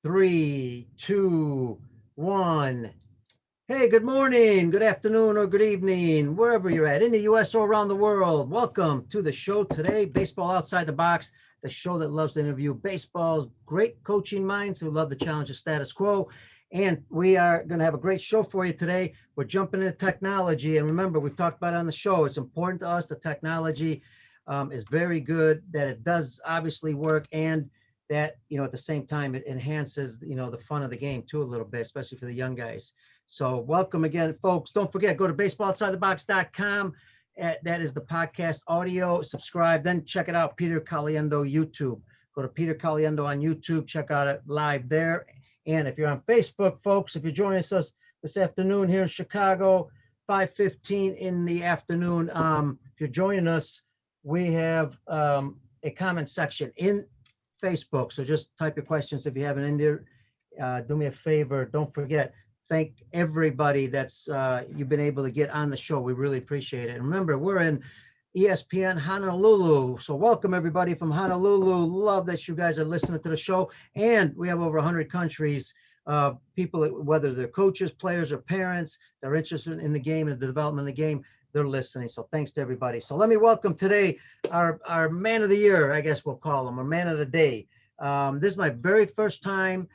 Three, two, one. Hey, good morning, good afternoon, or good evening, wherever you're at, in the US or around the world. Welcome to the show today, Baseball Outside the Box, the show that loves to interview baseball's great coaching minds who love to challenge the status quo. And we are going to have a great show for you today. We're jumping into technology. And remember, we've talked about it on the show. It's important to us. The technology is very good, that it does obviously work, and that, at the same time, it enhances, the fun of the game too a little bit, especially for the young guys. So welcome again, folks. Don't forget, go to baseballoutsidethebox.com. That is the podcast audio. Subscribe, then check it out, Peter Caliendo YouTube. Go to Peter Caliendo on YouTube, check out it live there. And if you're on Facebook, folks, if you're joining us this afternoon here in Chicago, 5:15 in the afternoon, if you're joining us, we have a comment section in Facebook. So just type your questions if you have an in there. Do me a favor. Don't forget, thank everybody that's you've been able to get on the show. We really appreciate it. And remember, we're in ESPN Honolulu. So welcome everybody from Honolulu. Love that you guys are listening to the show. And we have over 100 countries, people, whether they're coaches, players, or parents, they're interested in the game and the development of the game, they're listening. So thanks to everybody. So let me welcome today our man of the year, I guess we'll call him, our man of the day. This is my very first time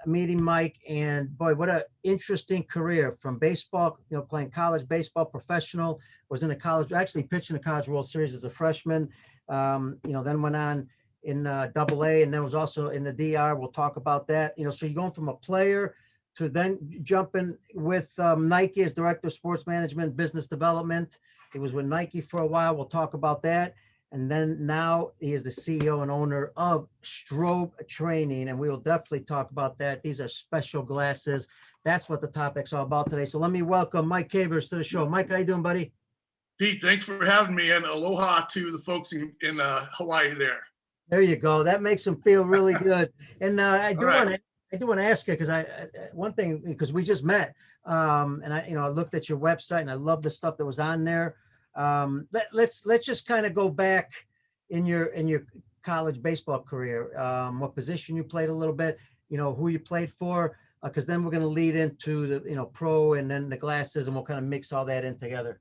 meeting Mike, and boy, what an interesting career from baseball, playing college baseball, professional, was in a college, actually pitched in the College World Series as a freshman, then went on in AA, and then was also in the DR. We'll talk about that. So you're going from a player to then jumping with Nike as Director of Sports Management, Business Development. He was with Nike for a while. We'll talk about that. And then now he is the CEO and owner of Strobe Training, and we will definitely talk about that. These are special glasses. That's what the topic's all about today. So let me welcome Mike Cavers to the show. Mike, how you doing, buddy? Pete, thanks for having me, and aloha to the folks in Hawaii there. There you go. That makes them feel really good. And I do want to ask you, because one thing, because we just met, and I looked at your website and I love the stuff that was on there. Let's just kind of go back in your college baseball career, what position you played a little bit, who you played for, because then we're going to lead into the pro and then the glasses, and we'll kind of mix all that in together.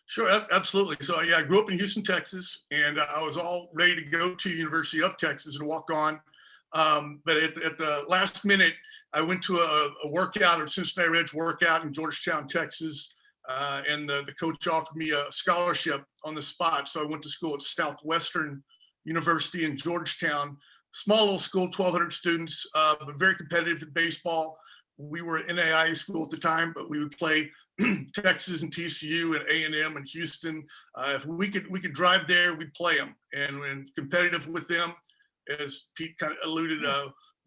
Sure, absolutely. So yeah, I grew up in Houston, Texas, and I was all ready to go to University of Texas and walk on. But at the last minute, I went to a workout, a Cincinnati Reds workout in Georgetown, Texas. And the coach offered me a scholarship on the spot. So I went to school at Southwestern University in Georgetown, small little school, 1,200 students, but very competitive in baseball. We were an NAIA school at the time, but we would play Texas and TCU and A&M and Houston. If we could drive there, we'd play them, and competitive with them, as Pete kind of alluded.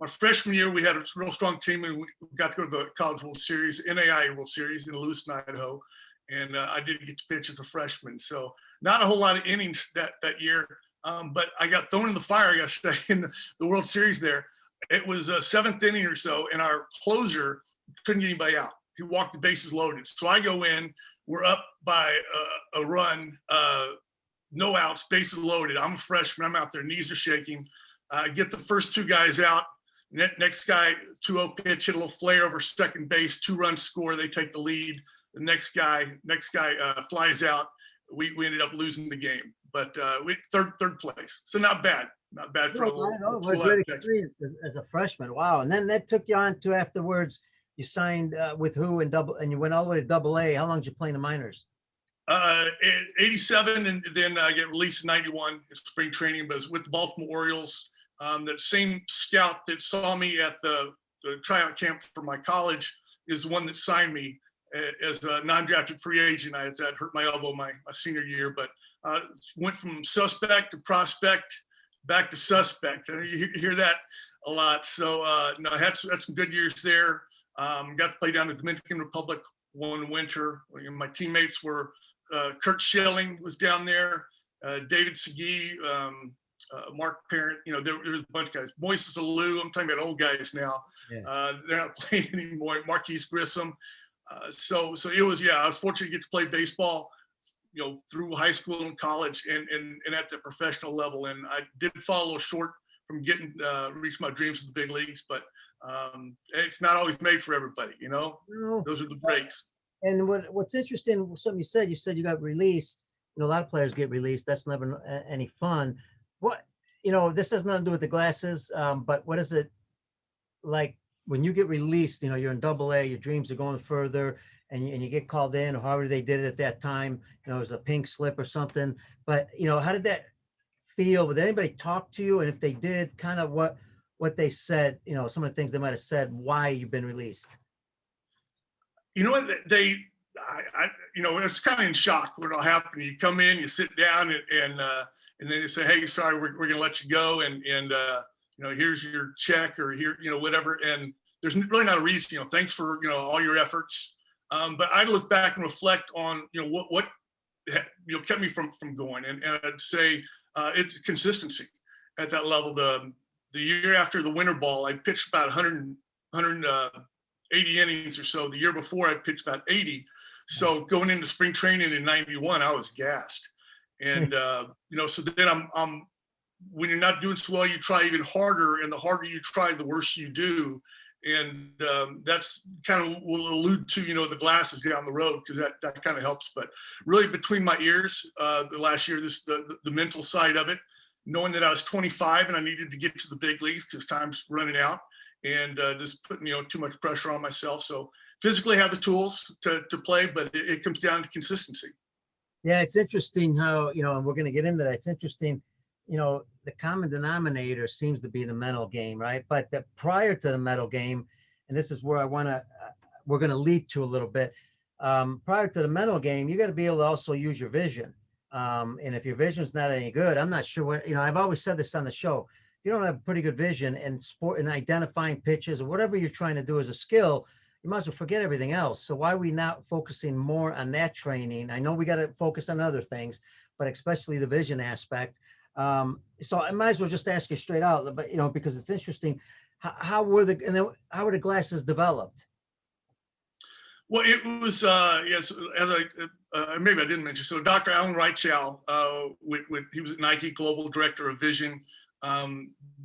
My freshman year, we had a real strong team, and we got to go to the College World Series, NAIA World Series in Lewiston, Idaho, and I did get to pitch as a freshman. So not a whole lot of innings that year, but I got thrown in the fire, I guess, in the World Series there. It was a seventh inning or so, and our closer couldn't get anybody out. He walked the bases loaded. So I go in, we're up by a run, no outs, bases loaded. I'm a freshman, I'm out there, knees are shaking. I get the first two guys out. Next guy, 2-0 pitch, hit a little flare over second base, 2-run score, they take the lead. The next guy flies out. We ended up losing the game, but we third place. So not bad for a little great experience as a freshman. Wow. And then that took you on to, afterwards, you signed with who and you went all the way to AA. How long did you play in the minors? 87, and then I get released in 91 in spring training, but it was with the Baltimore Orioles. That same scout that saw me at the tryout camp for my college is the one that signed me as a non-drafted free agent. I had hurt my elbow my senior year, but went from suspect to prospect, back to suspect. And you hear that a lot. So no, I had some good years there. Got to play down the Dominican Republic one winter. My teammates were Kurt Schilling was down there, David Segui, Mark Parent, there was a bunch of guys. Moises Alou, I'm talking about old guys now. Yeah. They're not playing anymore. Marquise Grissom. So it was, I was fortunate to get to play baseball, through high school and college and at the professional level. And I did fall a little short getting reach my dreams of the big leagues. But it's not always made for everybody, you know. No. Those are the breaks. And what's interesting, something you said you got released. You know, a lot of players get released. That's never any fun. What, you know, this has nothing to do with the glasses, but what is it like when you get released? You know, you're in AA, your dreams are going further, and you get called in, or however they did it at that time. You know, it was a pink slip or something. But, you know, how did that feel? Did anybody talk to you? And if they did, kind of what they said, you know, some of the things they might have said, why you've been released? You know what, you know, it's kind of in shock when it'll happen. You come in, you sit down, and then they say, hey, sorry, we're going to let you go. And you know, here's your check, or here, you know, whatever. And there's really not a reason, you know, thanks for, you know, all your efforts. But I look back and reflect on, you know, what you know, kept me from going. And I'd say it's consistency at that level. The year after the winter ball, I pitched about 180 innings or so. The year before, I pitched about 80. So going into spring training in '91, I was gassed. And you know, so then I'm when you're not doing so well, you try even harder, and the harder you try, the worse you do. And that's kind of will allude to, you know, the glasses down the road, because that kind of helps. But really, between my ears, the last year, the mental side of it, knowing that I was 25 and I needed to get to the big leagues because time's running out, and just putting, you know, too much pressure on myself. So physically have the tools to play, but it comes down to consistency. Yeah, it's interesting how, you know, and we're going to get into that. It's interesting, you know, the common denominator seems to be the mental game, right? But prior to the mental game, and this is where we're going to lead to a little bit. Prior to the mental game, you got to be able to also use your vision. And if your vision's not any good, I'm not sure what, you know, I've always said this on the show. If you don't have pretty good vision and sport and identifying pitches or whatever you're trying to do as a skill, you might as well forget everything else. So why are we not focusing more on that training? I know we got to focus on other things, but especially the vision aspect. So I might as well just ask you straight out, but, you know, because it's interesting, how were the glasses developed? Well, it was, yes, as maybe I didn't mention. So Dr. Alan Reichow, he was at Nike, Global Director of Vision.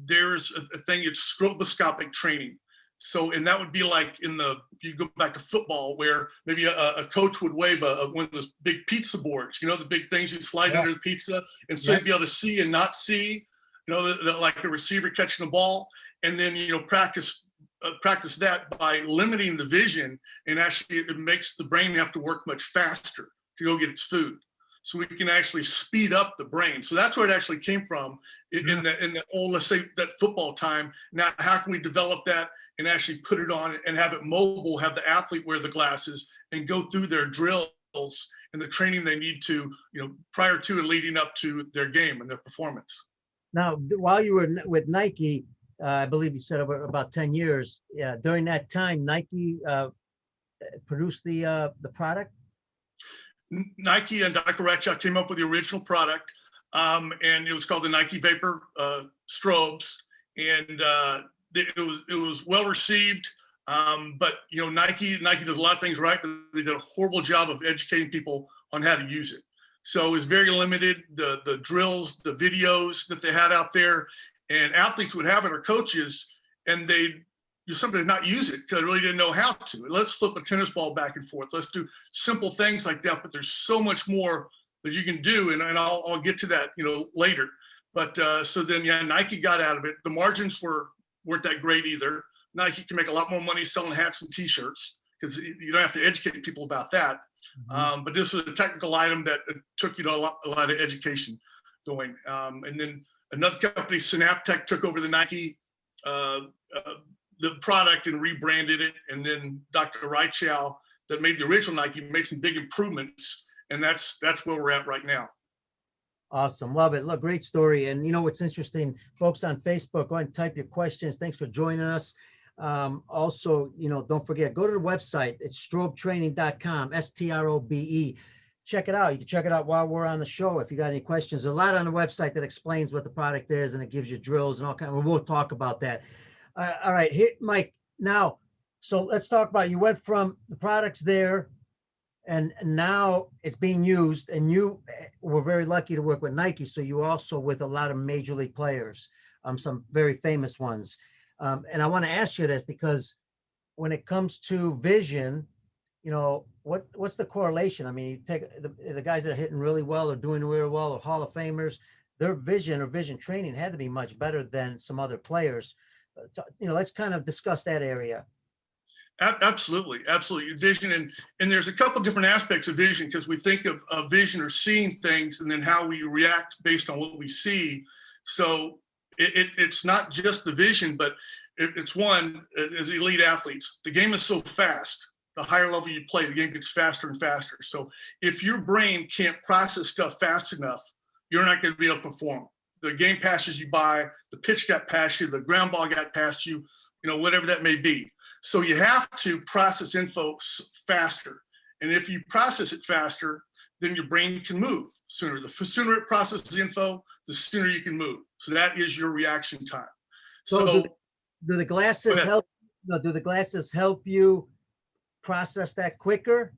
There's a thing, it's strobescopic training. So, and that would be like you go back to football, where maybe a coach would wave one of those big pizza boards, you know, the big things you slide under the pizza, and so you'd be able to see and not see, you know, like a receiver catching the ball. And then, you know, practice that by limiting the vision, and actually it makes the brain have to work much faster to go get its food. So we can actually speed up the brain. So that's where it actually came from in the old, let's say, that football time. Now, how can we develop that and actually put it on and have it mobile, have the athlete wear the glasses and go through their drills and the training they need to, you know, prior to and leading up to their game and their performance. Now, while you were with Nike, I believe you said about 10 years. Yeah, during that time, Nike produced the product. Nike and Dr. Reichow came up with the original product, and it was called the Nike Vapor Strobes, and it was well received. But you know, Nike does a lot of things right, but they did a horrible job of educating people on how to use it. So it was very limited. The drills, the videos that they had out there, and athletes would have it, or coaches, and they'd somebody not use it because I really didn't know how to. Let's flip a tennis ball back and forth. Let's do simple things like that. But there's so much more that you can do, and I'll get to that, you know, later. But so then, yeah, Nike got out of it. The margins weren't that great either. Nike can make a lot more money selling hats and T-shirts because you don't have to educate people about that. Mm-hmm. But this was a technical item that took, you know, a lot of education going. And then another company, Synaptech, took over the Nike the product and rebranded it, and then Dr. Reichow, that made the original Nike, made some big improvements, and that's where we're at right now. Awesome, love it. Look, great story. And you know what's interesting, folks on Facebook, go ahead and type your questions. Thanks for joining us. Also, you know, don't forget, go to the website. It's strobetraining.com, STROBE. Check it out. You can check it out while we're on the show. If you got any questions, there's a lot on the website that explains what the product is, and it gives you drills and all kinds. We'll talk about that. All right, here, Mike. Now, so let's talk about, you went from the products there, And now it's being used, and you were very lucky to work with Nike. So you also with a lot of major league players, some very famous ones. And I want to ask you this because when it comes to vision, what's the correlation? I mean, you take the guys that are hitting really well or doing really well or Hall of Famers, their vision or vision training had to be much better than some other players. Let's kind of discuss that area. Absolutely, absolutely. Vision, and there's a couple different aspects of vision, because we think of vision or seeing things, and then how we react based on what we see. So it's not just the vision, but it's one, as elite athletes, the game is so fast. The higher level you play, the game gets faster and faster. So if your brain can't process stuff fast enough, you're not going to be able to perform. The game passes you by, the pitch got past you, the ground ball got past you, whatever that may be. So you have to process info faster. And if you process it faster, then your brain can move sooner. The sooner it processes info, the sooner you can move. So that is your reaction time. So do the glasses help? No, do the glasses help you process that quicker?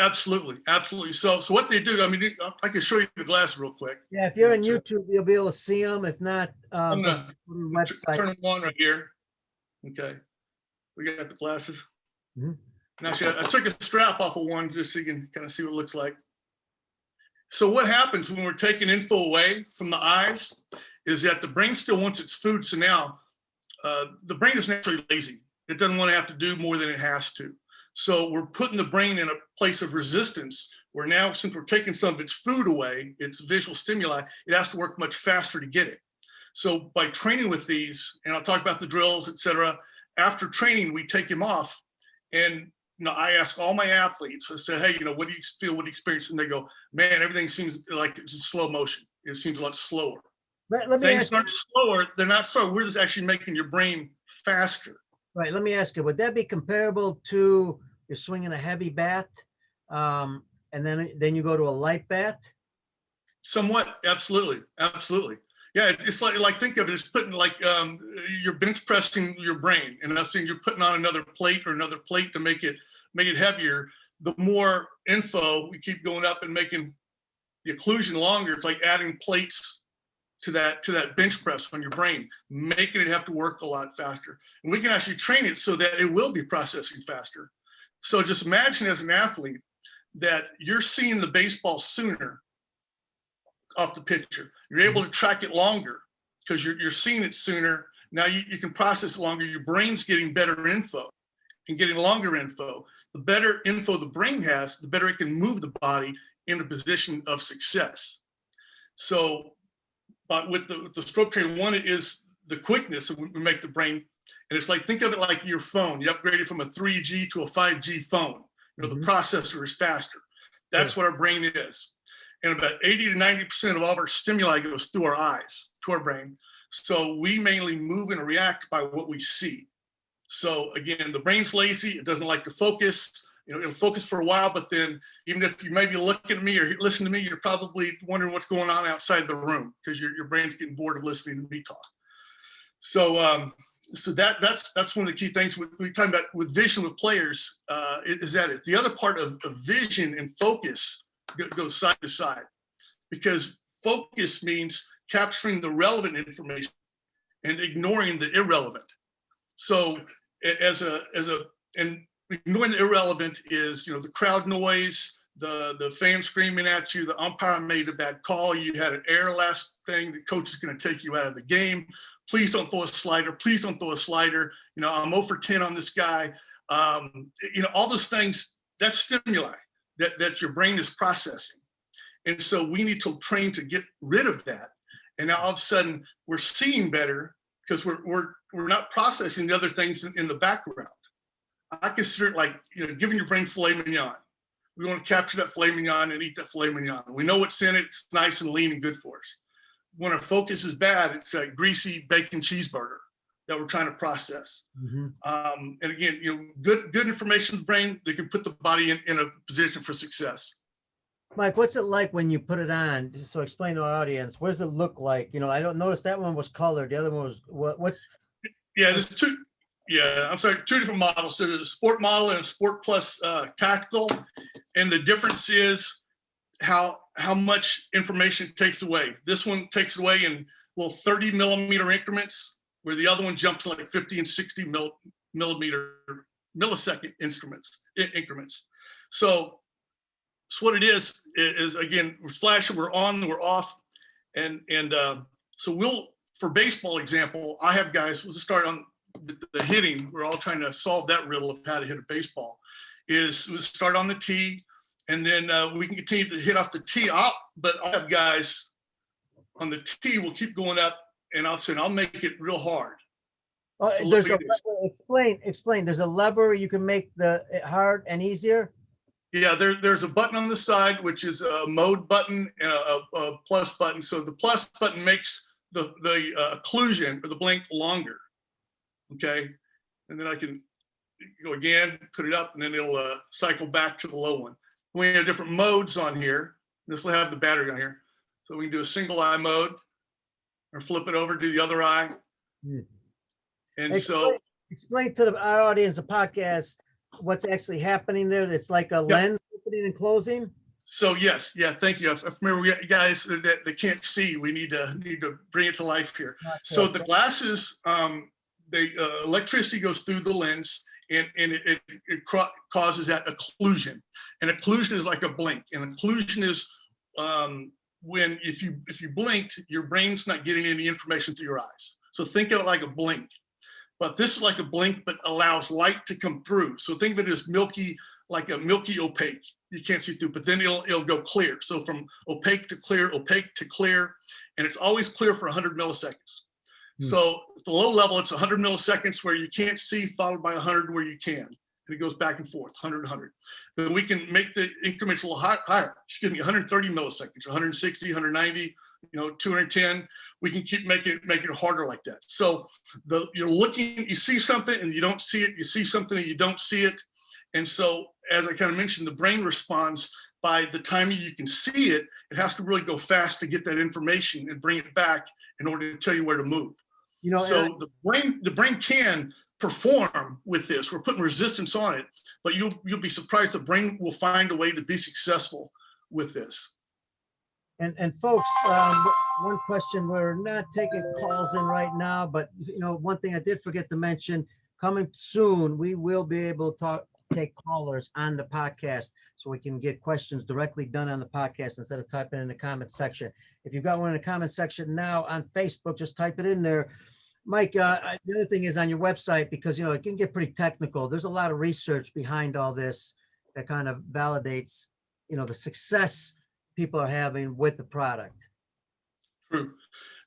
Absolutely, absolutely. So what they do, I mean, I can show you the glasses real quick. Yeah, if you're on YouTube, you'll be able to see them. If not, I'm go gonna to the website. turn them on right here. Okay, we got the glasses. Mm-hmm. Now, I took a strap off of one just so you can kind of see what it looks like. So what happens when we're taking info away from the eyes is that the brain still wants its food. So now the brain is naturally lazy. It doesn't want to have to do more than it has to. So we're putting the brain in a place of resistance where now, since we're taking some of its food away, its visual stimuli, it has to work much faster to get it. So by training with these, and I'll talk about the drills, et cetera, after training, we take him off. And I ask all my athletes, I said, hey, what do you feel, what do you experience? And they go, man, everything seems like it's in slow motion. It seems a lot slower. Let me Things ask aren't slower, they're not slow. We're just actually making your brain faster. Right. Let me ask you, would that be comparable to you're swinging a heavy bat, and then you go to a light bat? Somewhat, absolutely, absolutely. Yeah, it's like think of it as putting you're bench pressing your brain, and that's saying you're putting on another plate to make it heavier. The more info we keep going up and making the occlusion longer, it's like adding plates to that bench press on your brain, making it have to work a lot faster. And we can actually train it so that it will be processing faster. So just imagine as an athlete that you're seeing the baseball sooner off the pitcher. You're able to track it longer because you're seeing it sooner. Now you can process it longer. Your brain's getting better info and getting longer info. The better info the brain has, the better it can move the body in a position of success. So but with the strobe training, one is the quickness that we make the brain. And it's like, think of it like your phone. You upgraded from a 3G to a 5G phone. The processor is faster. That's what our brain is. And about 80 to 90% of all of our stimuli goes through our eyes to our brain. So we mainly move and react by what we see. So again, the brain's lazy. It doesn't like to focus. It'll focus for a while, but then even if you maybe looking at me or listen to me, you're probably wondering what's going on outside the room because your brain's getting bored of listening to me talk. So that's one of the key things we're talking about with vision with players. Is that it? The other part of vision and focus goes side to side, because focus means capturing the relevant information and ignoring the irrelevant. So and ignoring the irrelevant is, the crowd noise, the fan screaming at you, the umpire made a bad call, you had an error last thing, the coach is going to take you out of the game. Please don't throw a slider. Please don't throw a slider. I'm 0 for 10 on this guy. All those things, that's stimuli that your brain is processing. And so we need to train to get rid of that. And now all of a sudden we're seeing better because we're not processing the other things in the background. I consider it like, giving your brain filet mignon. We want to capture that filet mignon and eat that filet mignon. We know what's in it. It's nice and lean and good for us. When our focus is bad, it's a greasy bacon cheeseburger that we're trying to process. And again, good information in the brain that can put the body in a position for success. Mike, what's it like when you put it on? So explain to our audience, what does it look like? I don't notice that one was colored. The other one was what's? Yeah, there's two. Yeah, I'm sorry, two different models. So there's a sport model and a sport plus tactical. And the difference is how much information it takes away. This one takes away in 30 millimeter increments, where the other one jumps to like 50 and 60 millisecond increments. So what it is again, we're flashing, we're on, we're off. And so for baseball example, I have guys, we'll just start on the hitting. We're all trying to solve that riddle of how to hit a baseball. We'll start on the tee, and then we can continue to hit off the tee up, but I'll have guys on the tee will keep going up, and I'll make it real hard. So There's explain. There's a lever you can make it hard and easier. Yeah, there's a button on the side, which is a mode button and a plus button. So the plus button makes the occlusion or the blink longer. Okay, and then I can go again, put it up, and then it'll cycle back to the low one. We have different modes on here. This will have the battery on here. So we can do a single eye mode, or flip it over to the other eye. And explain to our audience, the podcast, what's actually happening there. It's like a lens opening and closing. So yes, yeah, thank you. I remember guys that can't see. We need to bring it to life here. Okay. So the glasses, electricity goes through the lens, and it causes that occlusion. And occlusion is like a blink. And occlusion is when if you blinked, your brain's not getting any information through your eyes. So think of it like a blink. But this is like a blink, but allows light to come through. So think of it as milky, like a milky opaque. You can't see through, but then it'll go clear. So from opaque to clear, and it's always clear for 100 milliseconds. So at the low level, it's 100 milliseconds where you can't see, followed by 100 where you can. And it goes back and forth, 100, 100. Then we can make the increments a little higher. Excuse me, 130 milliseconds, 160, 190, 210. We can keep making it harder like that. So you're looking, you see something and you don't see it. You see something and you don't see it. And so, as I kind of mentioned, the brain responds by the time you can see it. It has to really go fast to get that information and bring it back in order to tell you where to move. So the brain can perform with this. We're putting resistance on it, but you'll be surprised the brain will find a way to be successful with this. And folks, one question, we're not taking calls in right now, but one thing I did forget to mention, coming soon, we will be able to take callers on the podcast, so we can get questions directly done on the podcast instead of typing in the comment section. If you've got one in the comment section now on Facebook, just type it in there. Mike, the other thing is on your website, because it can get pretty technical. There's a lot of research behind all this that kind of validates the success people are having with the product. True.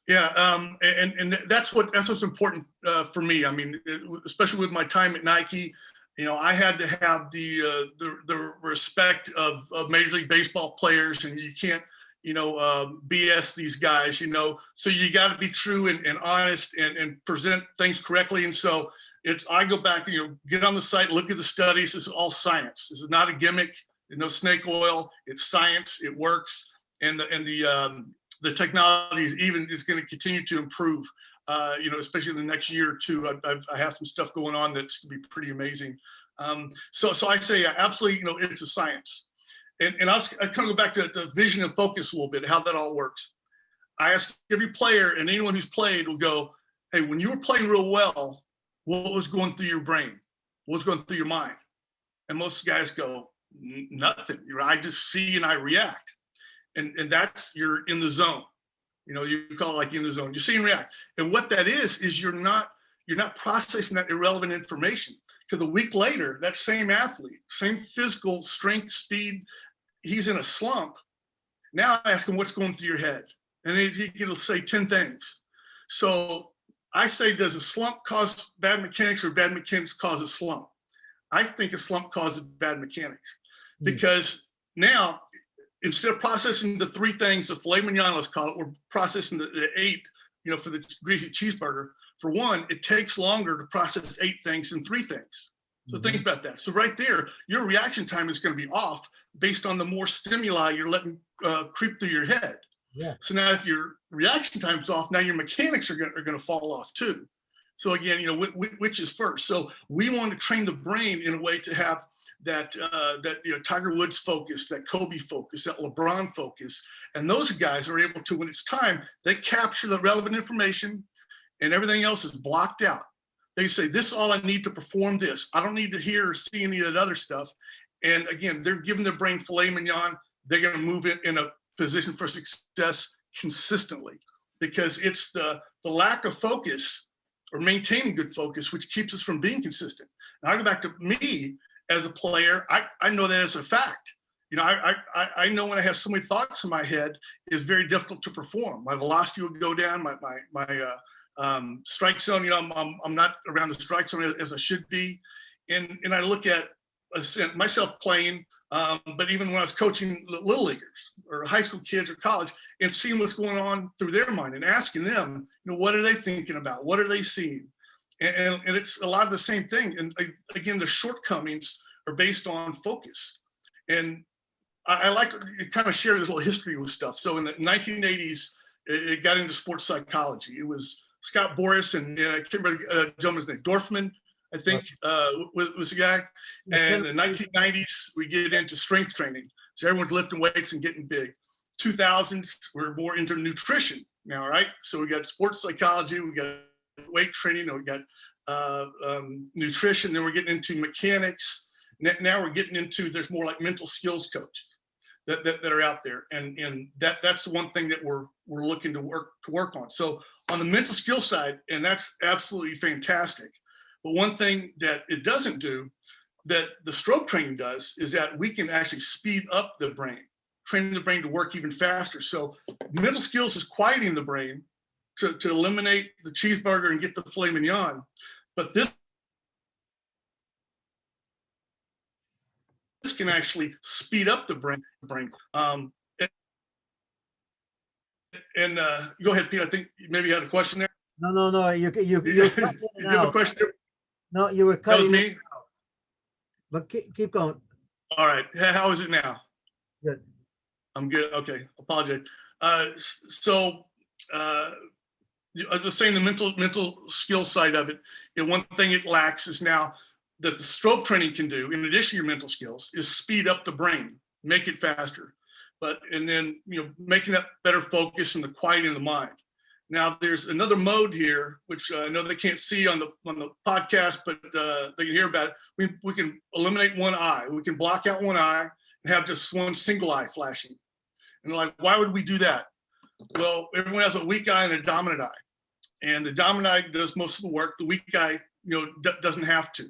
Yeah, and that's what's important for me. I mean, especially with my time at Nike, I had to have the respect of Major League Baseball players, and you can't BS these guys. So you got to be true and honest and present things correctly. And so I go back and get on the site, look at the studies. This is all science. This is not a gimmick. There's no snake oil. It's science. It works, and the technology is going to continue to improve. Especially in the next year or two. I have some stuff going on that's going to be pretty amazing. So I say absolutely. It's a science, and I kind of go back to the vision and focus a little bit, how that all works. I ask every player, and anyone who's played will go, "Hey, when you were playing real well, what was going through your brain? What was going through your mind?" And most guys go, "Nothing. I just see and I react." And that's, you're in the zone. You call it like in the zone. You see and react. And what that is you're not processing that irrelevant information. Because a week later, that same athlete, same physical strength, speed, he's in a slump. Now I ask him, what's going through your head? And he'll say 10 things. So I say, does a slump cause bad mechanics, or bad mechanics cause a slump? I think a slump causes bad mechanics. Because now, instead of processing the 3 things, the filet mignon, let's call it, we're processing the 8, for the greasy cheeseburger. For one, it takes longer to process 8 things than 3 things. So think about that. So right there, your reaction time is going to be off based on the more stimuli you're letting creep through your head. Yeah. So now if your reaction time's off, now your mechanics are going to fall off too. So again, which is first? So we want to train the brain in a way to have that Tiger Woods focus, that Kobe focus, that LeBron focus, and those guys are able to, when it's time, they capture the relevant information, and everything else is blocked out. They say, this is all I need to perform this. I don't need to hear or see any of that other stuff. And again, they're giving their brain filet mignon. They're going to move it in a position for success consistently, because it's the lack of focus or maintaining good focus which keeps us from being consistent. Now I go back to me as a player. I know that as a fact. I know when I have so many thoughts in my head, it's very difficult to perform. My velocity will go down. My strike zone, I'm not around the strike zone as I should be. And I look at myself playing, but even when I was coaching little leaguers or high school kids or college, and seeing what's going on through their mind and asking them, what are they thinking about? What are they seeing? And it's a lot of the same thing. And again, the shortcomings are based on focus. And I like to kind of share this little history with stuff. So in the 1980s, it got into sports psychology. It was Scott Boris and I can't remember the gentleman's name, Dorfman, I think, was the guy. And in the 1990s, we get into strength training. So everyone's lifting weights and getting big. 2000s, we're more into nutrition now, right? So we got sports psychology, we got weight training, we got nutrition, then we're getting into mechanics. Now we're getting into, there's more like mental skills coach that are out there. And that's the one thing that we're looking to work on. So on the mental skill side, and that's absolutely fantastic. But one thing that it doesn't do, that the strobe training does, is that we can actually speed up the brain, training the brain to work even faster. So mental skills is quieting the brain to eliminate the cheeseburger and get the filet mignon. But this can actually speed up the brain. And go ahead, Pete. I think maybe you had a question there. No. You you have a question? No, you were cutting. That was me. But keep going. All right. How is it now? Good. I'm good. Okay. Apologize. So I was saying the mental skill side of it. And one thing it lacks is now that the strobe training can do, in addition to your mental skills, is speed up the brain, make it faster. And then making that better focus and the quieting of the mind. Now there's another mode here, which I know they can't see on the podcast, but they can hear about it. We can eliminate one eye. We can block out one eye and have just one single eye flashing. And they're like, why would we do that? Well, everyone has a weak eye and a dominant eye. And the dominant eye does most of the work. The weak eye, doesn't have to,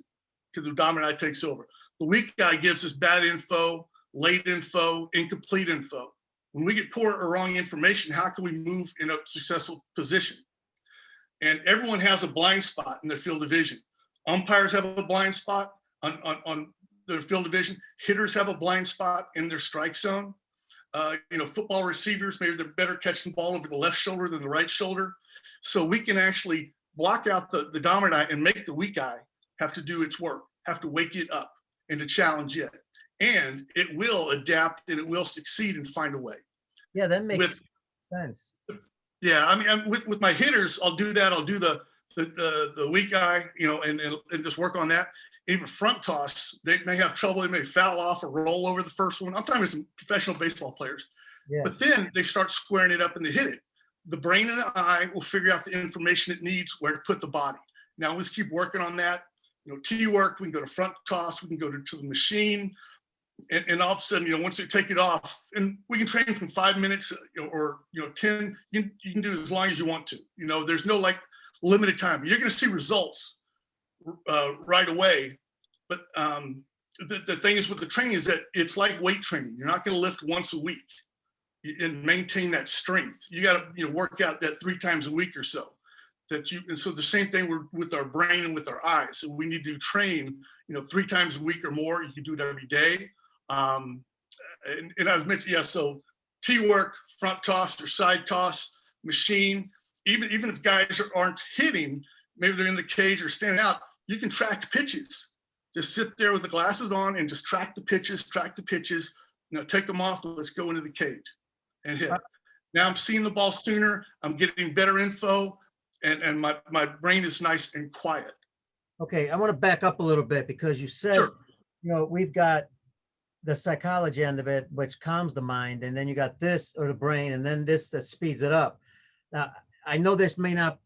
because the dominant eye takes over. The weak eye gives us bad info, late info, incomplete info. When we get poor or wrong information, how can we move in a successful position? And everyone has a blind spot in their field of vision. Umpires have a blind spot on their field of vision. Hitters have a blind spot in their strike zone. Football receivers, maybe they're better catching the ball over the left shoulder than the right shoulder. So we can actually block out the dominant eye and make the weak eye have to do its work, have to wake it up and to challenge it. And it will adapt and it will succeed and find a way. Yeah, that makes sense. Yeah, I mean, with my hitters, I'll do that. I'll do the weak eye, and just work on that. Even front toss, they may have trouble. They may foul off or roll over the first one. I'm talking about some professional baseball players. Yeah. But then they start squaring it up and they hit it. The brain and the eye will figure out the information it needs, where to put the body. Now let's keep working on that. T work, we can go to front toss, we can go to the machine. And all of a sudden, once you take it off, and we can train from 5 minutes or 10, you can do it as long as you want to. There's no limited time. You're going to see results right away. But the thing is with the training is that it's like weight training. You're not going to lift once a week and maintain that strength. You got to work out that 3 times a week or so. And so the same thing with our brain and with our eyes. So we need to train 3 times a week or more. You can do it every day. And I was mentioning, so T work, front toss or side toss, machine, even if guys aren't hitting, maybe they're in the cage or standing out, you can track pitches. Just sit there with the glasses on and just track the pitches, take them off, let's go into the cage and hit. Now I'm seeing the ball sooner, I'm getting better info, and my brain is nice and quiet. Okay, I want to back up a little bit because you said, Sure. we've got the psychology end of it, which calms the mind, and then you got this or the brain, and then this that speeds it up. Now, I know this may not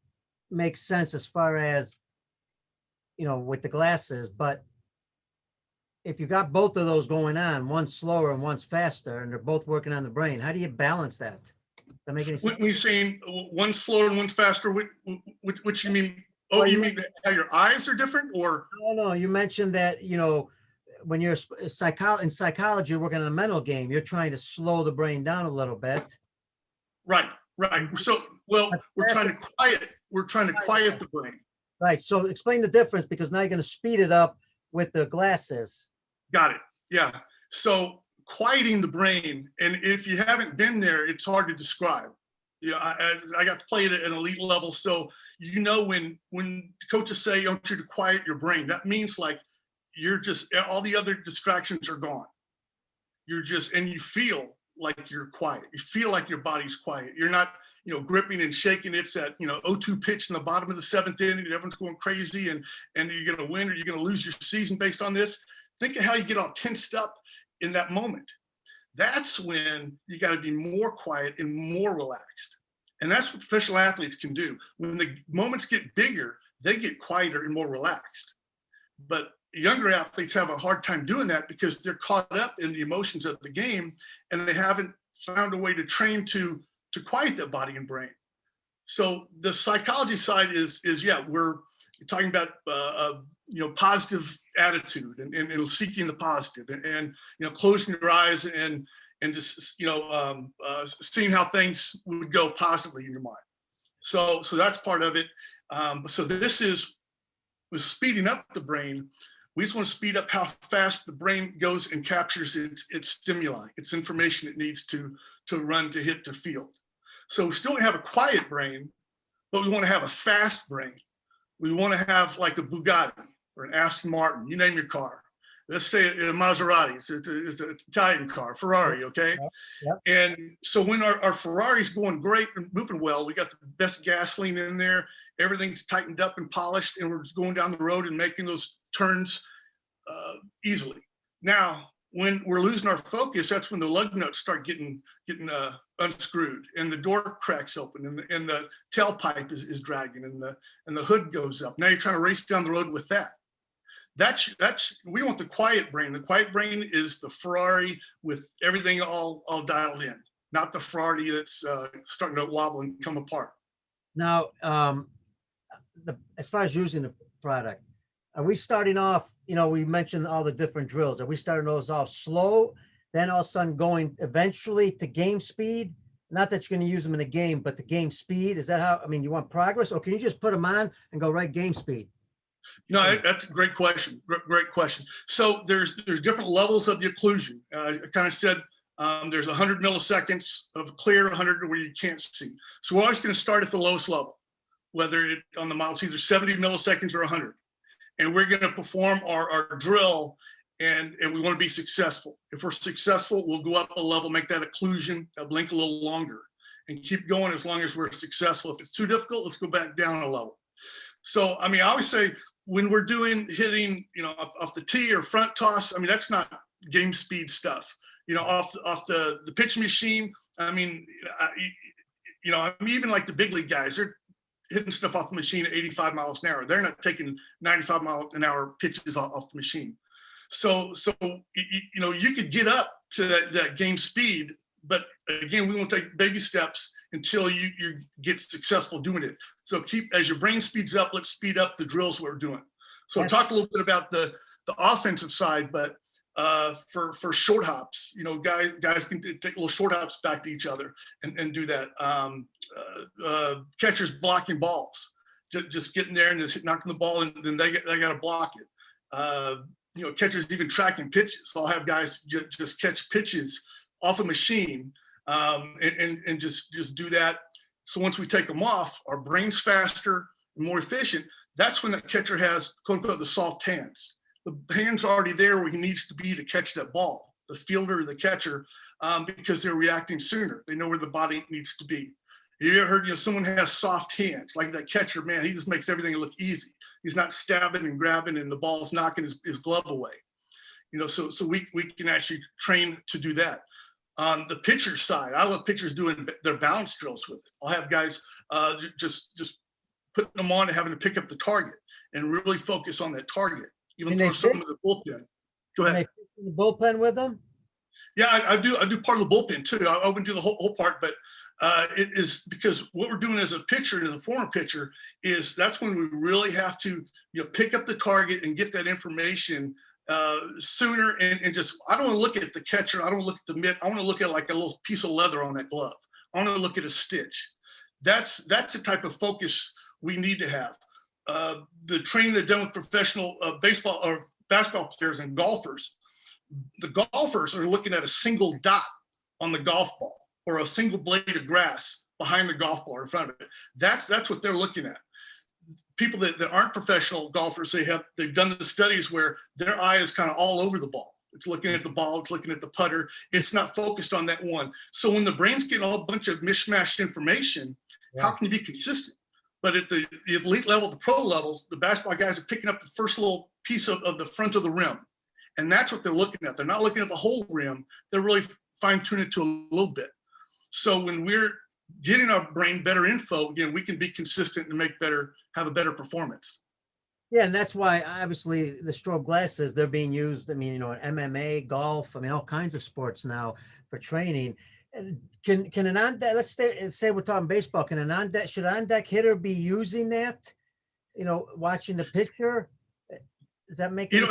make sense as far as, with the glasses, but if you got both of those going on, one's slower and one's faster, and they're both working on the brain, how do you balance that? Does that make any sense? When you're saying one's slower and one's faster, which you mean? Oh, Well, you mean how your eyes are different, or? No, you mentioned that, when you're in psychology, you're working on a mental game. You're trying to slow the brain down a little bit. Right. So, well, we're trying to quiet the brain. Right. So explain the difference, because now you're going to speed it up with the glasses. Got it. Yeah. So quieting the brain, and if you haven't been there, it's hard to describe. I got to play at an elite level, so when coaches say, "I want you to quiet your brain," that means like you're just, all the other distractions are gone. And you feel like you're quiet. You feel like your body's quiet. You're not, gripping and shaking. It's that, 0-2 pitch in the bottom of the seventh inning. Everyone's going crazy, and you're going to win or you're going to lose your season based on this. Think of how you get all tensed up in that moment. That's when you got to be more quiet and more relaxed. And that's what professional athletes can do. When the moments get bigger, they get quieter and more relaxed. But younger athletes have a hard time doing that because they're caught up in the emotions of the game, and they haven't found a way to train to quiet their body and brain. So the psychology side is we're talking about positive attitude and seeking the positive, and closing your eyes and just seeing how things would go positively in your mind. So that's part of it. So this is with speeding up the brain. We just want to speed up how fast the brain goes and captures its stimuli, its information it needs to run, to hit, to field. So we still have a quiet brain, but we want to have a fast brain. We want to have like a Bugatti or an Aston Martin, you name your car. Let's say a Maserati, it's an Italian car, Ferrari, okay? Yep. And so when our Ferrari's going great and moving well, we got the best gasoline in there, everything's tightened up and polished, and we're going down the road and making those turns easily. Now, when we're losing our focus, that's when the lug nuts start getting unscrewed, and the door cracks open, and the tailpipe is dragging, and the hood goes up. Now you're trying to race down the road with that. That's we want the quiet brain. The quiet brain is the Ferrari with everything all dialed in, not the Ferrari that's starting to wobble and come apart. Now, as far as using the product, are we starting off, we mentioned all the different drills. Are we starting those off slow, then all of a sudden going eventually to game speed? Not that you're going to use them in a game, but the game speed. Is that how, you want progress, or can you just put them on and go right game speed? No, that's a great question. Great question. So there's different levels of the occlusion. I kind of said there's 100 milliseconds of clear, 100 where you can't see. So we're always going to start at the lowest level, whether it on the model, it's either 70 milliseconds or 100. And we're going to perform our drill, and we want to be successful. If we're successful, we'll go up a level, make that occlusion blink a little longer, and keep going as long as we're successful. If it's too difficult, let's go back down a level. So, I always say, when we're hitting, off the tee or front toss, that's not game speed stuff. Off the pitch machine, even like the big league guys, they're hitting stuff off the machine at 85 miles an hour. They're not taking 95 mile an hour pitches off the machine. So you could get up to that game speed, but again, we want to take baby steps until you get successful doing it. So as your brain speeds up, let's speed up the drills we're doing. So I talked a little bit about the offensive side, but for short hops, guys can take little short hops back to each other and do that. Catchers blocking balls, just getting there and just knocking the ball, and then they got to block it. Catchers even tracking pitches. So I'll have guys just catch pitches off a machine and just do that. So once we take them off, our brain's faster and more efficient. That's when the catcher has, quote unquote, the soft hands. The hand's already there where he needs to be to catch that ball, the fielder or the catcher, because they're reacting sooner. They know where the body needs to be. You ever heard, someone has soft hands, like that catcher, man, he just makes everything look easy. He's not stabbing and grabbing and the ball's knocking his glove away. So we can actually train to do that. On the pitcher side, I love pitchers doing their balance drills with it. I'll have guys just putting them on and having to pick up the target and really focus on that target. Even throw some of the bullpen. Go ahead. The bullpen with them? Yeah, I do part of the bullpen too. I wouldn't do the whole part, but it is because what we're doing as a pitcher and as a former pitcher is that's when we really have to pick up the target and get that information sooner. And just, I don't want to look at the catcher. I don't want to look at the mitt. I want to look at like a little piece of leather on that glove. I want to look at a stitch. That's the type of focus we need to have. The training they've done with professional baseball or basketball players and golfers, the golfers are looking at a single dot on the golf ball or a single blade of grass behind the golf ball or in front of it. That's what they're looking at. People that aren't professional golfers, they've done the studies where their eye is kind of all over the ball. It's looking at the ball, it's looking at the putter. It's not focused on that one. So when the brain's getting a whole bunch of mishmashed information, how can you be consistent? But at the elite level, the pro levels, the basketball guys are picking up the first little piece of the front of the rim. And that's what they're looking at. They're not looking at the whole rim. They're really fine-tuning it to a little bit. So when we're getting our brain better info, again, we can be consistent and have a better performance. Yeah, and that's why obviously the strobe glasses, they're being used, in MMA, golf, all kinds of sports now for training. Can an on-deck, let's say we're talking baseball, should an on-deck hitter be using that, watching the pitcher? Does that make sense?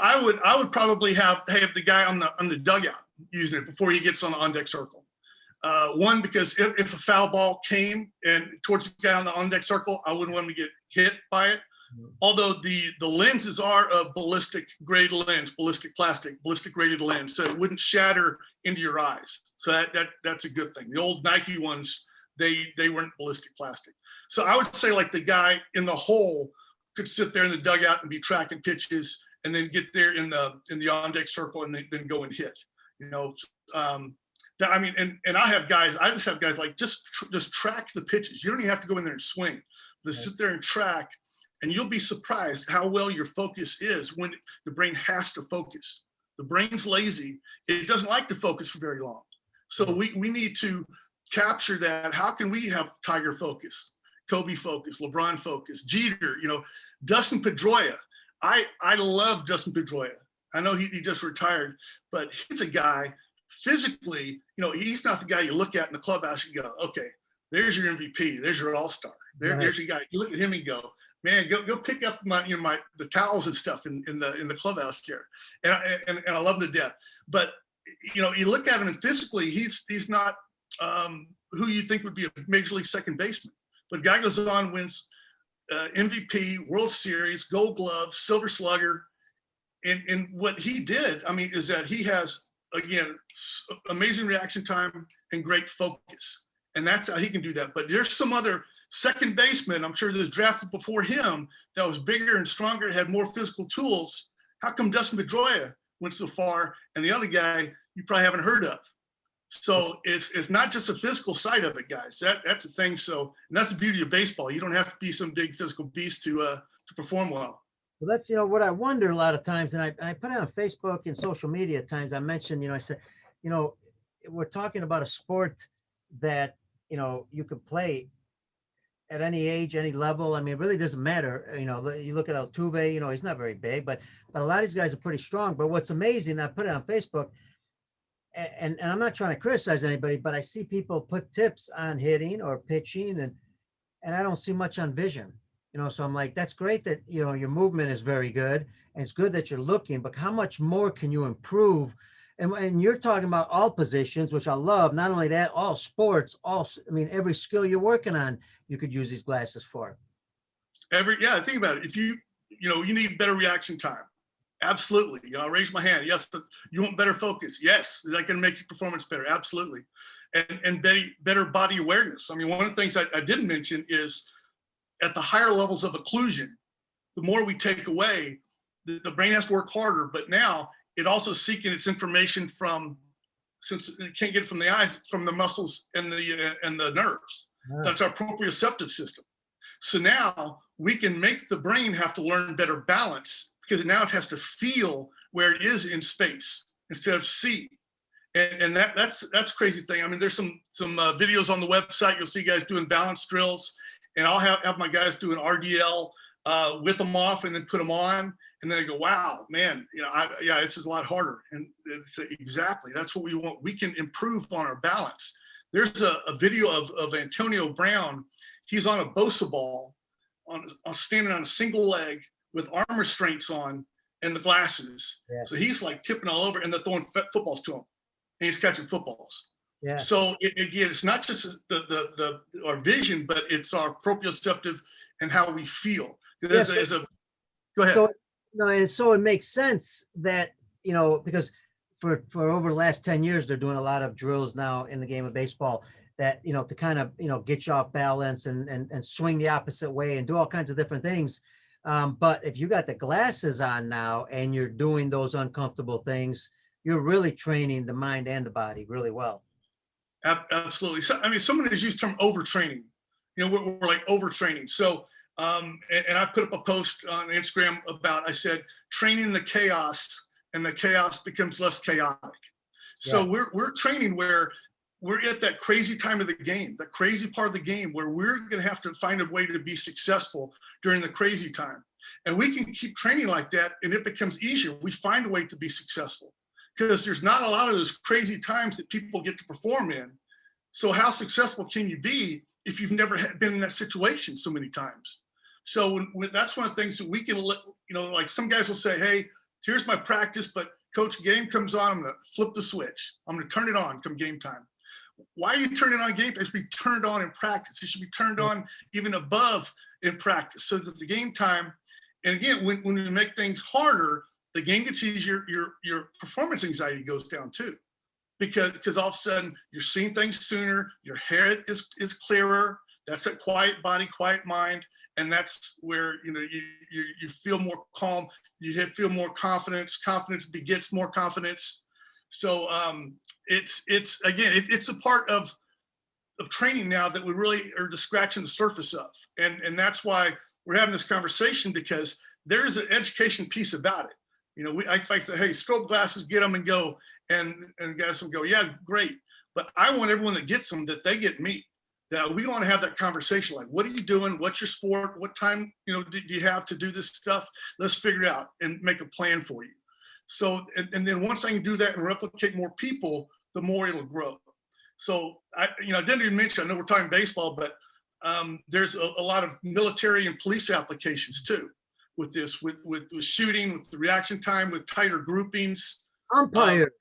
I would probably have the guy on the dugout using it before he gets on the on-deck circle. One, because if a foul ball came and towards the guy on the on-deck circle, I wouldn't want him to get hit by it. Although the lenses are a ballistic grade lens, ballistic rated lens, so it wouldn't shatter into your eyes. So that's a good thing. The old Nike ones, they weren't ballistic plastic. So I would say like the guy in the hole could sit there in the dugout and be tracking pitches, and then get there in the on-deck circle and then go and hit. And I just have guys like just track the pitches. You don't even have to go in there and swing. Just sit there and track, and you'll be surprised how well your focus is when the brain has to focus. The brain's lazy. It doesn't like to focus for very long. So we need to capture that. How can we have Tiger focus, Kobe focus, LeBron focus, Jeter, Dustin Pedroia. I love Dustin Pedroia. I know he just retired, but he's a guy physically, he's not the guy you look at in the clubhouse and go, okay, there's your MVP, there's your all-star. There's your guy. You look at him and go, man, go pick up the towels and stuff in the clubhouse there. And I love him to death. But you look at him and physically he's not who you think would be a major league second baseman. But the guy goes on, wins MVP, World Series, Gold Glove, Silver Slugger. And what he did, is that he has, again, amazing reaction time and great focus. And that's how he can do that. But there's some other second baseman, I'm sure, that's drafted before him that was bigger and stronger, had more physical tools. How come Dustin Pedroia went so far and the other guy you probably haven't heard of? So it's not just a physical side of it, guys. That's a thing. So, and that's the beauty of baseball. You don't have to be some big physical beast to perform well. Well, that's, what I wonder a lot of times, and I put it on Facebook and social media at times. I mentioned, I said, we're talking about a sport that, you could play at any age, any level. It really doesn't matter. You look at Altuve, he's not very big, but a lot of these guys are pretty strong. But what's amazing, I put it on Facebook, and I'm not trying to criticize anybody, but I see people put tips on hitting or pitching, and I don't see much on vision. So I'm like, that's great that, your movement is very good and it's good that you're looking, but how much more can you improve? And you're talking about all positions, which I love. Not only that, all sports, every skill you're working on, you could use these glasses for. Think about it. If you need better reaction time. Absolutely. I'll raise my hand. Yes. You want better focus. Yes. Is that going to make your performance better? Absolutely. And better body awareness. One of the things I didn't mention is at the higher levels of occlusion, the more we take away, the brain has to work harder, but now it also seeking its information from since it can't get it from the eyes, from the muscles and the nerves. That's our proprioceptive system. So now we can make the brain have to learn better balance, because now it has to feel where it is in space instead of see. And that's crazy thing. I mean, there's some videos on the website. You'll see guys doing balance drills, and I'll have my guys doing RDL with them off and then put them on, and then they go, wow, man, this is a lot harder. And it's exactly, that's what we want. We can improve on our balance. There's a video of Antonio Brown. He's on a Bosa ball, on standing on a single leg with arm restraints on and the glasses. Yeah. So he's like tipping all over, and they're throwing footballs to him, and he's catching footballs. Yeah. So again, it's not just our vision, but it's our proprioceptive and how we feel. Go ahead. So, and so it makes sense that, because for over the last 10 years, they're doing a lot of drills now in the game of baseball that, to kind of, get you off balance and swing the opposite way and do all kinds of different things. But if you got the glasses on now and you're doing those uncomfortable things, you're really training the mind and the body really well. Absolutely. So, I mean, someone has used the term overtraining. We're like overtraining. So, and I put up a post on Instagram about, I said, training the chaos, and the chaos becomes less chaotic. So we're training where we're at that crazy time of the game, the crazy part of the game where we're going to have to find a way to be successful during the crazy time. And we can keep training like that, and it becomes easier. We find a way to be successful, because there's not a lot of those crazy times that people get to perform in. So how successful can you be if you've never been in that situation so many times? So that's one of the things that we can, like some guys will say, hey, here's my practice, but coach, game comes on, I'm going to flip the switch. I'm going to turn it on come game time. Why are you turning it on game time? It should be turned on in practice. It should be turned on even above in practice, so that the game time, and again, when we make things harder, the game gets easier, your performance anxiety goes down too. Because all of a sudden you're seeing things sooner, your head is clearer. That's a quiet body, quiet mind. And that's where, you feel more calm, you feel more confidence, confidence begets more confidence. So it's a part of training now that we really are just scratching the surface of. And that's why we're having this conversation, because there's an education piece about it. I say, hey, strobe glasses, get them and go. And guys will go, yeah, great. But I want everyone that gets them, that they get me. That we want to have that conversation. Like, what are you doing? What's your sport? What time, do you have to do this stuff? Let's figure it out and make a plan for you. So, and then once I can do that and replicate more people, the more it'll grow. So I didn't even mention, I know we're talking baseball, but there's a lot of military and police applications too with this, with shooting, with the reaction time, with tighter groupings. Umpires.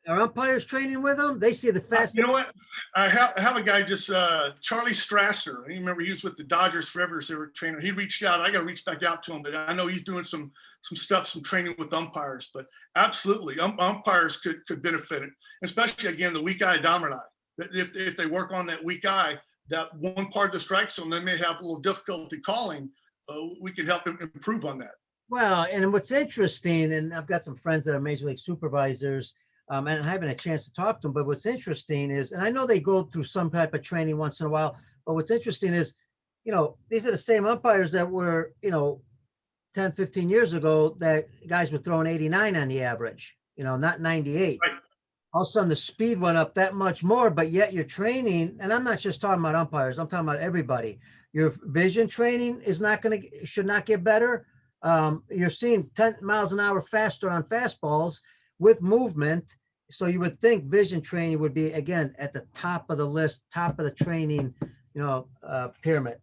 Are umpires training with them? They see the fast. You know what? I have a guy, just Charlie Strasser. I remember he was with the Dodgers forever as they were training. He reached out. I got to reach back out to him, but I know he's doing some training with umpires. But absolutely, umpires could benefit it, especially again the weak eye dominant eye. If they work on that weak eye, that one part of the strike zone, they may have a little difficulty calling. We can help them improve on that. Well, and what's interesting, and I've got some friends that are major league supervisors. And I haven't had a chance to talk to them, but what's interesting is, and I know they go through some type of training once in a while, but what's interesting is, these are the same umpires that were, 10, 15 years ago, that guys were throwing 89 on the average, not 98. Right. All of a sudden the speed went up that much more, but yet your training, and I'm not just talking about umpires, I'm talking about everybody. Your vision training should not get better. You're seeing 10 miles an hour faster on fastballs with movement. So you would think vision training would be, again, at the top of the list, top of the training, pyramid.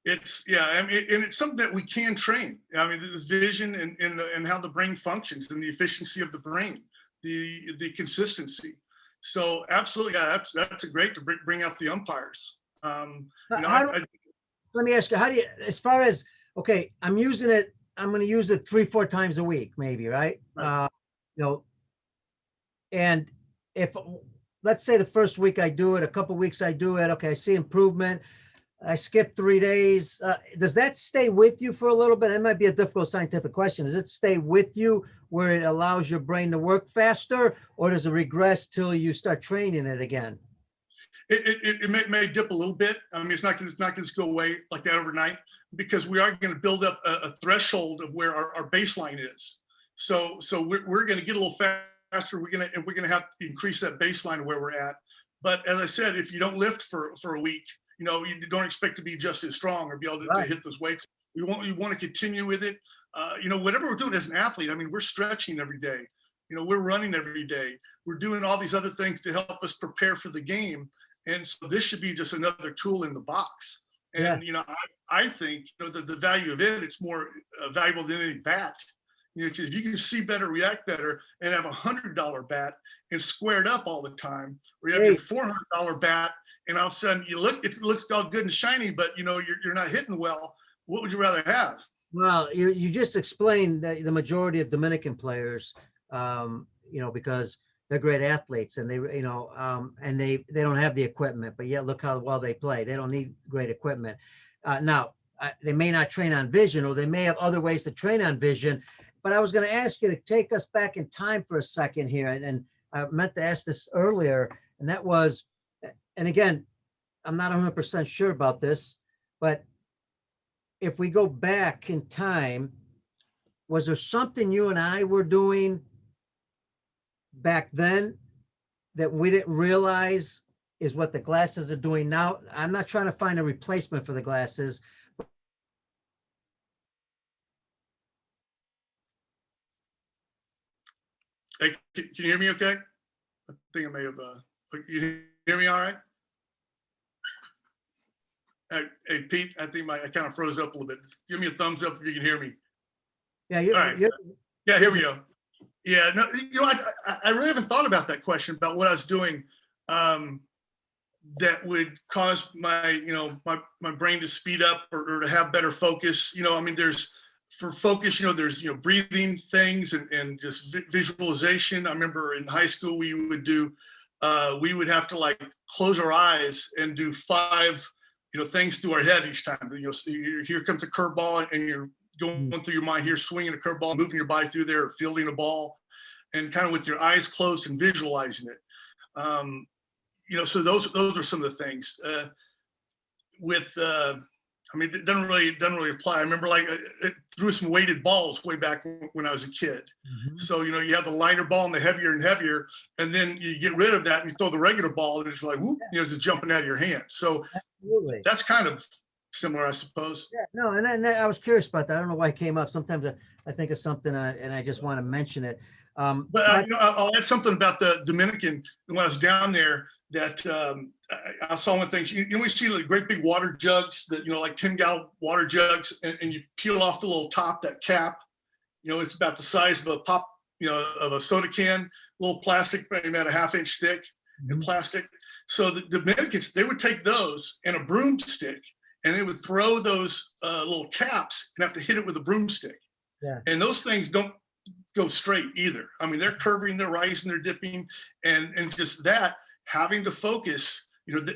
It's, and it's something that we can train. I mean, this vision and how the brain functions, and the efficiency of the brain, the consistency. So absolutely, that's a great to bring out the umpires. Let me ask you, how do you, as far as, okay, I'm going to use it 3-4 times a week, maybe, right? And if, let's say the first week I do it, a couple of weeks I do it, okay, I see improvement. I skipped 3 days. Does that stay with you for a little bit? It might be a difficult scientific question. Does it stay with you where it allows your brain to work faster, or does it regress till you start training it again? It may dip a little bit. I mean, it's not going to just go away like that overnight, because we are going to build up a threshold of where our baseline is. So we're going to get a little faster. We're going to have to increase that baseline of where we're at. But as I said, if you don't lift for a week, you don't expect to be just as strong or be able to hit those weights. You want to continue with it. Whatever we're doing as an athlete, I mean, we're stretching every day. We're running every day. We're doing all these other things to help us prepare for the game. And so this should be just another tool in the box. And, I think the value of it's more valuable than any bat. If you can see better, react better, and have $100 bat and squared up all the time, or you have your $400 bat, and all of a sudden it looks all good and shiny, but you're not hitting well. What would you rather have? Well, you just explained that the majority of Dominican players, because they're great athletes, and they don't have the equipment, but yet look how well they play. They don't need great equipment. Now, they may not train on vision, or they may have other ways to train on vision. But I was going to ask you to take us back in time for a second here, and I meant to ask this earlier, and that was, and again, I'm not 100% sure about this, but if we go back in time, was there something you and I were doing back then that we didn't realize is what the glasses are doing now? I'm not trying to find a replacement for the glasses. Hey, can you hear me okay? I think I may have, you hear me all right? Hey, Pete, I think I kind of froze up a little bit. Give me a thumbs up if you can hear me. Yeah, yeah, here we go. Yeah, no, I really haven't thought about that question about what I was doing that would cause my brain to speed up or to have better focus. I mean, for focus, there's breathing things and just visualization. I remember in high school we would have to like close our eyes and do 5 things through our head each time. Here comes a curveball, and you're going through your mind here, swinging a curveball, moving your body through there, fielding a ball, and kind of with your eyes closed and visualizing it. So those are some of the things. I mean, it doesn't really apply. I remember it threw some weighted balls way back when I was a kid. Mm-hmm. So, you have the lighter ball and the heavier and heavier, and then you get rid of that and you throw the regular ball, and it's like, whoop, it's just jumping out of your hand. So absolutely, that's kind of similar, I suppose. Yeah, no, and I was curious about that. I don't know why it came up. Sometimes I think of something and I just want to mention it. But I'll add something about the Dominican. When I was down there, that I saw one thing. We see like great big water jugs that like 10-gallon water jugs, and you peel off the little top, that cap. It's about the size of a pop, of a soda can, little plastic, maybe about a half-inch thick in plastic. So the Dominicans, they would take those and a broomstick, and they would throw those little caps and have to hit it with a broomstick. Yeah. And those things don't go straight either. I mean, they're curving, they're rising, they're dipping, and just that, having to focus,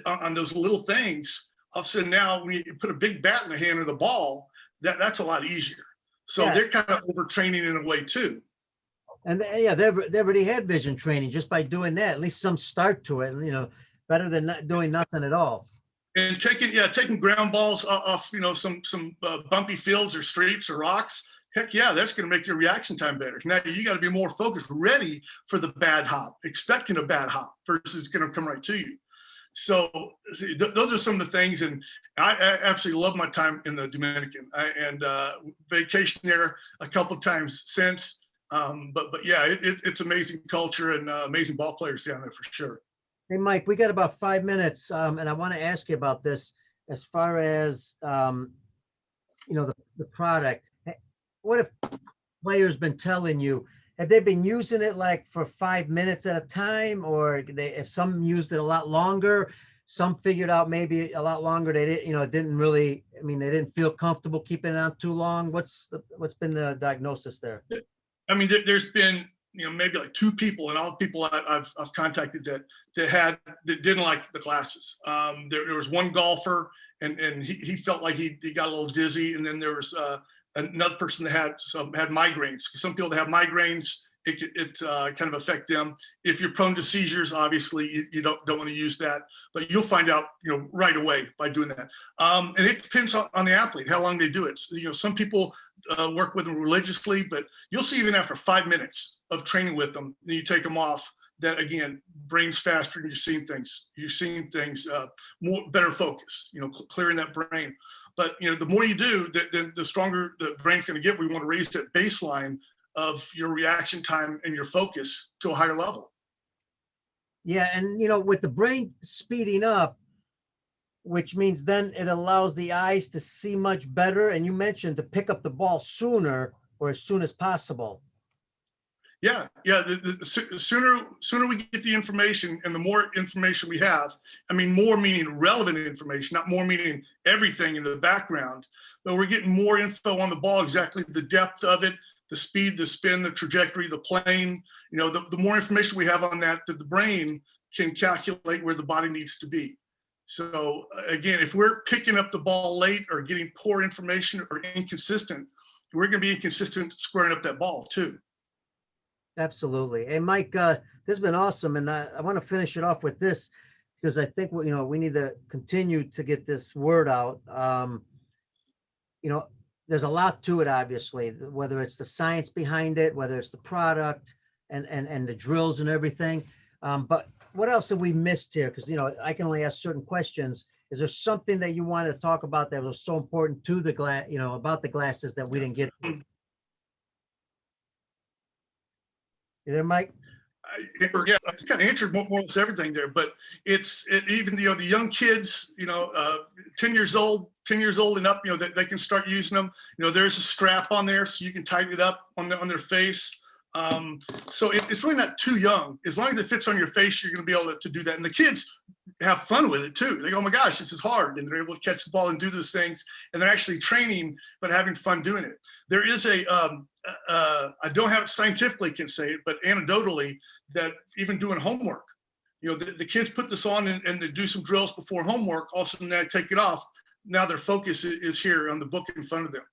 on those little things. All of a sudden now, when you put a big bat in the hand of the ball, that's a lot easier. So they're kind of overtraining in a way too. And they already had vision training just by doing that. At least some start to it, better than not doing nothing at all. And taking ground balls off, some bumpy fields or streets or rocks. Heck yeah, that's going to make your reaction time better. Now you got to be more focused, ready for the bad hop, expecting a bad hop versus it's going to come right to you. So those are some of the things, and I absolutely love my time in the Dominican. And vacation there a couple of times since. But yeah, it's amazing culture and amazing ball players down there for sure. Hey, Mike, we got about 5 minutes, and I want to ask you about this as far as the product. What if players been telling you, have they been using it like for 5 minutes at a time, or if some used it a lot longer, some figured out maybe a lot longer, they didn't really, they didn't feel comfortable keeping it on too long? What's been the diagnosis there? I mean, there's been, maybe like 2 people, and all the people I've contacted that didn't like the glasses. There was one golfer, and he felt like he got a little dizzy. And then there was another person that had migraines. Some people that have migraines, it kind of affect them. If you're prone to seizures, obviously you don't want to use that, but you'll find out, right away by doing that. And it depends on the athlete, how long they do it. So, some people work with them religiously, but you'll see even after 5 minutes of training with them, then you take them off, that again, brain's faster and you're seeing things more, better focus, clearing that brain. But the more you do, the stronger the brain's going to get. We want to raise that baseline of your reaction time and your focus to a higher level. Yeah, and with the brain speeding up, which means then it allows the eyes to see much better. And you mentioned to pick up the ball sooner or as soon as possible. Yeah. The sooner we get the information, and the more information we have, more meaning relevant information, not more meaning everything in the background, but we're getting more info on the ball, exactly the depth of it, the speed, the spin, the trajectory, the plane. The more information we have on that the brain can calculate where the body needs to be. So again, if we're picking up the ball late or getting poor information or inconsistent, we're going to be inconsistent squaring up that ball too. Absolutely. Hey, Mike, this has been awesome. And I want to finish it off with this, because I think, we need to continue to get this word out. There's a lot to it, obviously, whether it's the science behind it, whether it's the product and the drills and everything. But what else have we missed here? Because, I can only ask certain questions. Is there something that you want to talk about that was so important to the about the glasses that we didn't get to? You there, Mike? Yeah, I kind of answered more or less everything there, but it's even the young kids, 10 years old and up, they can start using them. There's a strap on there, so you can tighten it up on their face. So it's really not too young. As long as it fits on your face, you're going to be able to do that. And the kids have fun with it too. They go, oh my gosh, this is hard. And they're able to catch the ball and do those things. And they're actually training, but having fun doing it. There is I don't have it scientifically can say it, but anecdotally, that even doing homework, the kids put this on and they do some drills before homework. Also, now take it off. Now their focus is here on the book in front of them.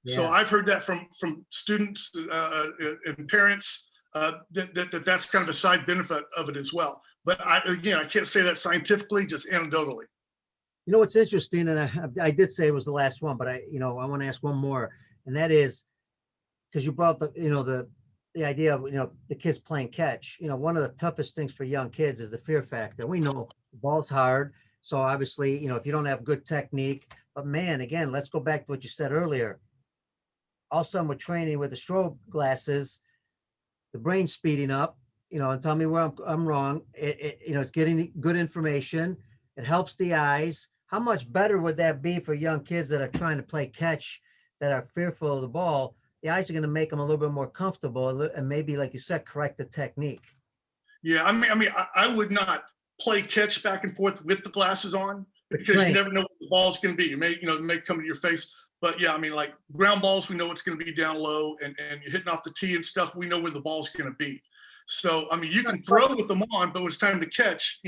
Yeah. So I've heard that from students and parents that's kind of a side benefit of it as well. But I can't say that scientifically, just anecdotally. What's interesting, and I did say it was the last one, but I want to ask one more, and that is because you brought up the idea of the kids playing catch. One of the toughest things for young kids is the fear factor. We know the ball's hard, so obviously if you don't have good technique, but man, again, let's go back to what you said earlier. All of a sudden we're training with the strobe glasses, the brain's speeding up, and tell me where I'm wrong. It's getting good information. It helps the eyes. How much better would that be for young kids that are trying to play catch, that are fearful of the ball? The eyes are going to make them a little bit more comfortable and maybe, like you said, correct the technique. Yeah, I would not play catch back and forth with the glasses on, because you never know what the ball's going to be. It may come to your face. But yeah, like ground balls, we know it's going to be down low, and you're hitting off the tee and stuff. We know where the ball's going to be. So you can throw with them on, but when it's time to catch,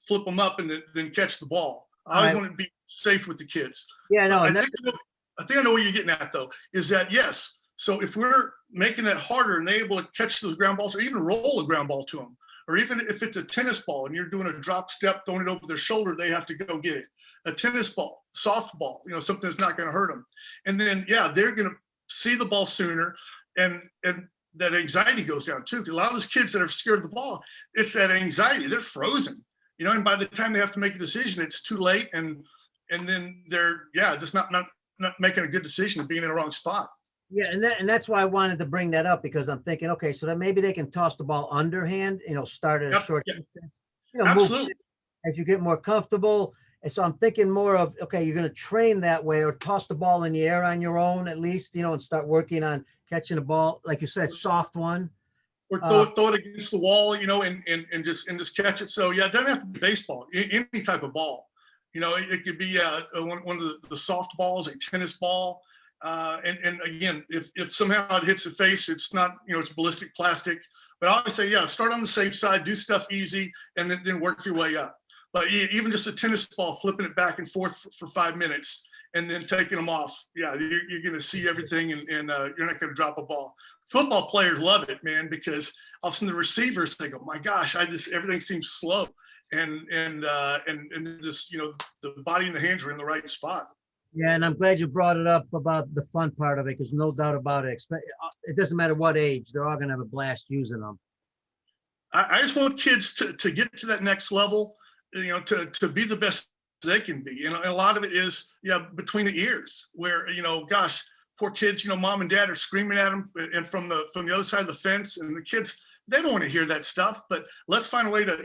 flip them up and then catch the ball. I always want to be safe with the kids. Yeah, no. I think I know what you're getting at though. Is that yes? So if we're making that harder and they're able to catch those ground balls, or even roll a ground ball to them, or even if it's a tennis ball and you're doing a drop step, throwing it over their shoulder, they have to go get it. A tennis ball, softball, something that's not going to hurt them. And then, they're going to see the ball sooner, and that anxiety goes down too. Because a lot of those kids that are scared of the ball, it's that anxiety. They're frozen, and by the time they have to make a decision, it's too late, and then they're just not making a good decision and being in the wrong spot. Yeah, and that's why I wanted to bring that up, because I'm thinking, okay, so then maybe they can toss the ball underhand, start at a short distance, absolutely, move as you get more comfortable. And so I'm thinking more of, okay, you're going to train that way, or toss the ball in the air on your own at least, and start working on catching the ball, like you said, soft one. Or throw it against the wall, and just catch it. So it doesn't have to be baseball, any type of ball. It could be one of the soft balls, a tennis ball. And again, if somehow it hits the face, it's not, it's ballistic plastic. But I always say, start on the safe side, do stuff easy, and then work your way up. But even just a tennis ball, flipping it back and forth for 5 minutes and then taking them off. Yeah, you're going to see everything, and you're not going to drop a ball. Football players love it, man, because often the receivers think, "Oh my gosh, everything seems slow," and this, the body and the hands are in the right spot. Yeah, and I'm glad you brought it up about the fun part of it, because no doubt about it, it doesn't matter what age, they're all going to have a blast using them. I just want kids to get to that next level, to be the best they can be. And a lot of it is, between the ears, where, gosh, poor kids, mom and dad are screaming at them, and from the other side of the fence, and the kids, they don't want to hear that stuff. But let's find a way to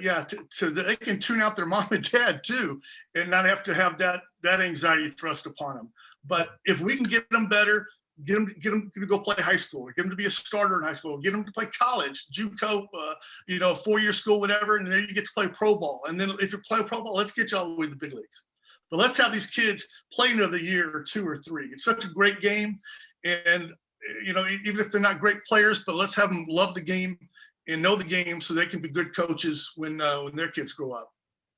they can tune out their mom and dad too, and not have to have that anxiety thrust upon them. But if we can get them better, get them to go play high school, get them to be a starter in high school, get them to play college, JUCO, 4-year school, whatever, and then you get to play pro ball. And then if you play pro ball, let's get you all the way to the big leagues. But let's have these kids play another year or 2 or 3. It's such a great game, and even if they're not great players, but let's have them love the game and know the game so they can be good coaches when their kids grow up.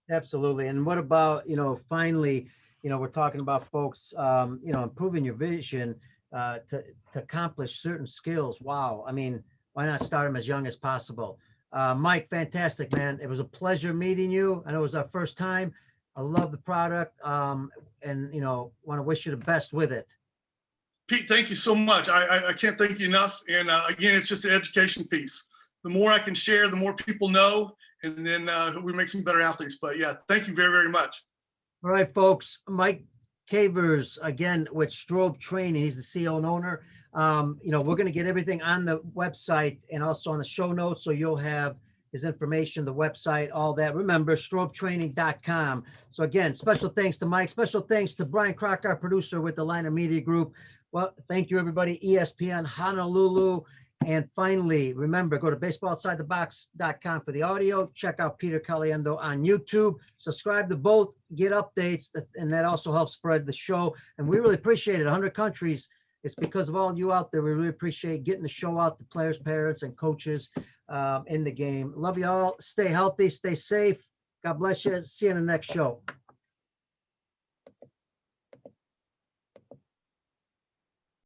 Absolutely. And what about, finally, we're talking about folks, improving your vision to accomplish certain skills. Wow. I mean, why not start them as young as possible? Mike, fantastic, man. It was a pleasure meeting you. I know it was our first time. I love the product, and, want to wish you the best with it. Pete, thank you so much. I can't thank you enough. And again, it's just an education piece. The more I can share, the more people know, and then we make some better athletes. But yeah, thank you very, very much. All right, folks. Mike Cavers, again, with Strobe Training. He's the CEO and owner. We're going to get everything on the website and also on the show notes, so you'll have his information, the website, all that. Remember, strobetraining.com. So again, special thanks to Mike. Special thanks to Brian Crocker, our producer with the Liner Media Group. Well, thank you, everybody. ESPN Honolulu. And finally, remember, go to baseballoutsidethebox.com for the audio. Check out Peter Caliendo on YouTube. Subscribe to both, get updates, and that also helps spread the show. And we really appreciate it. 100 countries. It's because of all you out there. We really appreciate getting the show out to players, parents, and coaches in the game. Love you all. Stay healthy. Stay safe. God bless you. See you in the next show.